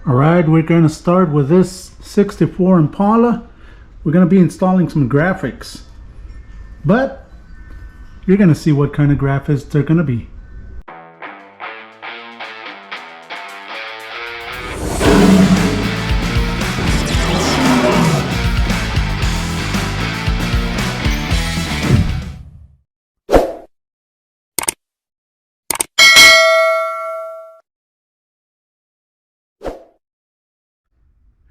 Alright, we're going to start with this 64 Impala. We're going to be installing some graphics, but you're going to see what kind of graphics they're going to be.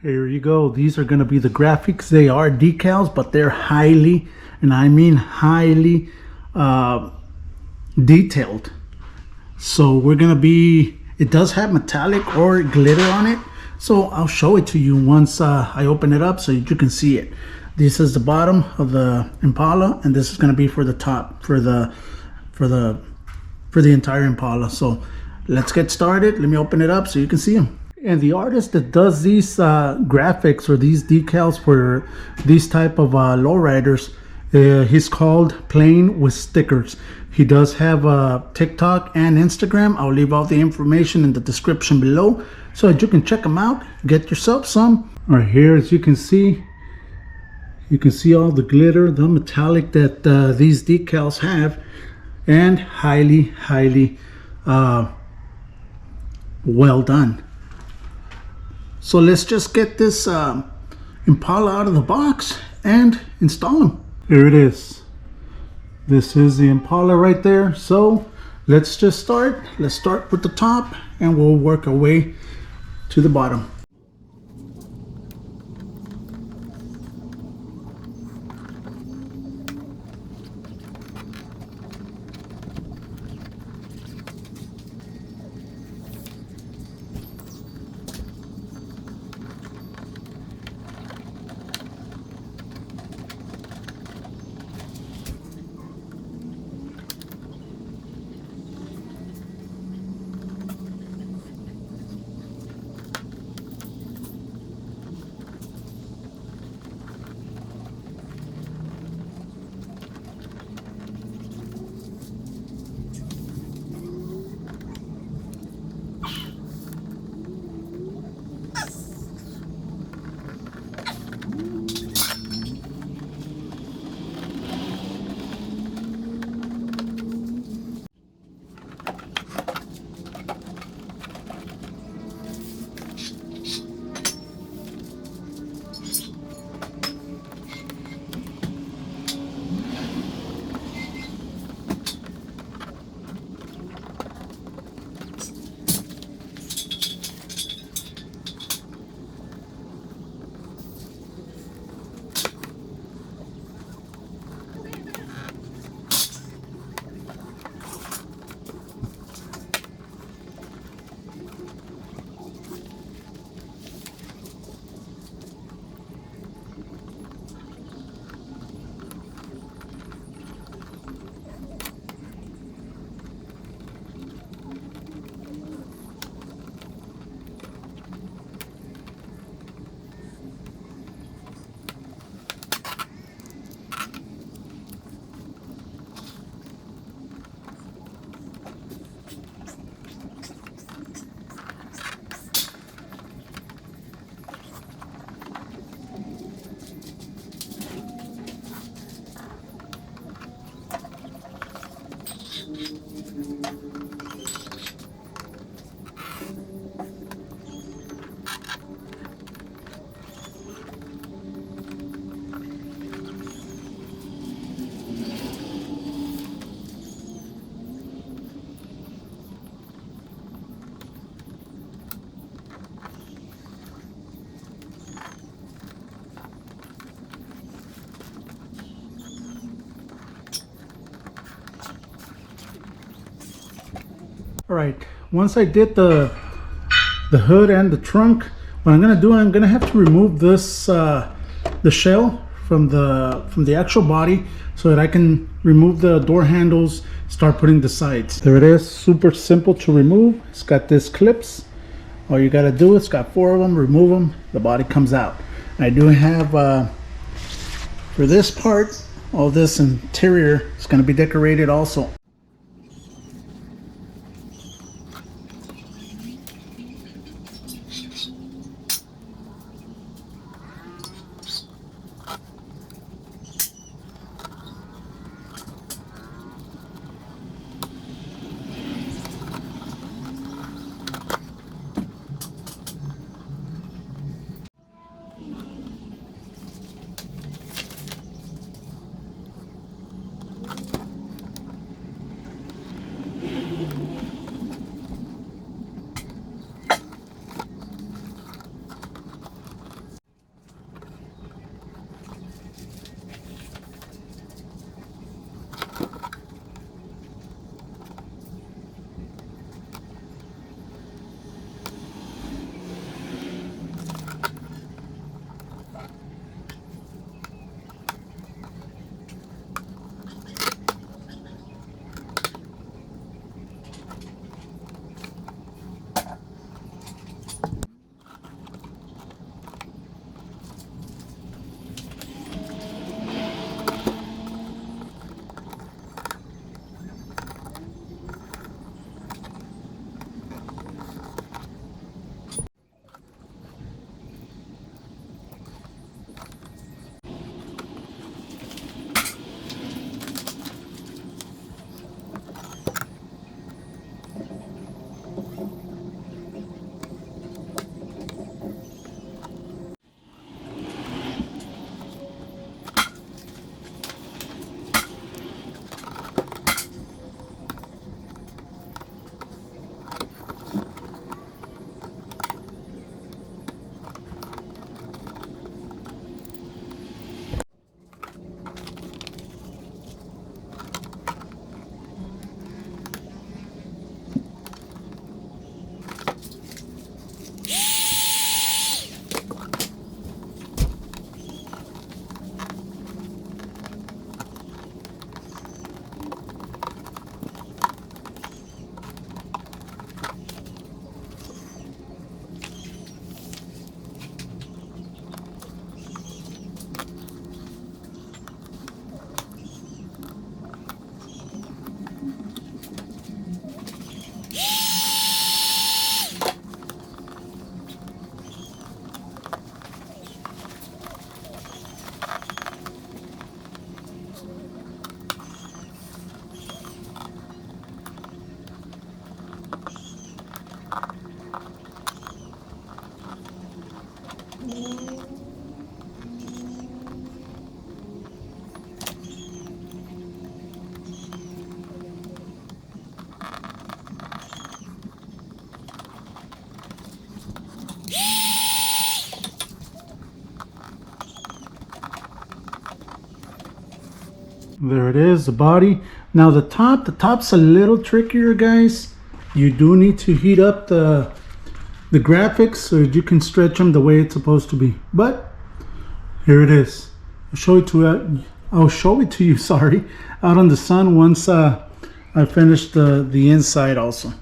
Here you go. These are going to be the graphics. They are decals, but they're highly, and I mean highly, detailed. So we're going to be, it does have metallic or glitter on it. So I'll show it to you once I open it up so you can see it. This is the bottom of the Impala, and this is going to be for the top, for the entire Impala. So let's get started. Let me open it up so you can see them. And the artist that does these graphics or these decals for these type of lowriders, he's called Plain with Stickers. He does have a TikTok and Instagram. I'll leave all the information in the description below so that you can check them out. Get yourself some. Right here, as you can see all the glitter, the metallic that these decals have, and highly well done. So let's just get this Impala out of the box and install them. Here it is. This is the Impala right there. So let's just start. Let's start with the top and we'll work our way to the bottom. All right, once I did the hood and the trunk, what I'm gonna do, I'm gonna have to remove this the shell from the actual body so that I can remove the door handles, start putting the sides. There it is, super simple to remove. It's got these clips. All you gotta do, it's got 4 of them, remove them, the body comes out. I do have for this part, all this interior is gonna be decorated also. There it is, the body. Now the top's a little trickier, guys. You do need to heat up the graphics so you can stretch them the way it's supposed to be. But here it is. I'll show it to you, sorry, out on the sun once I finish the inside also.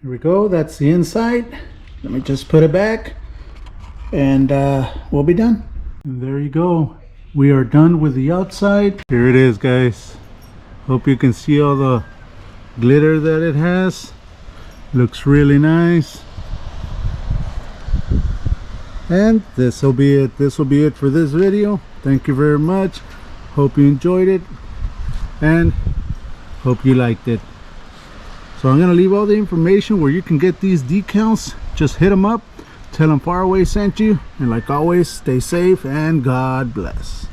Here we go, that's the inside. Let me just put it back and we'll be done. And there you go. We are done with the outside. Here it is, guys. Hope you can see all the glitter that it has. Looks really nice. And this will be it. This will be it for this video. Thank you very much. Hope you enjoyed it and hope you liked it. So I'm going to leave all the information where you can get these decals. Just hit them up, tell them Faraway sent you, and like always, stay safe and God bless.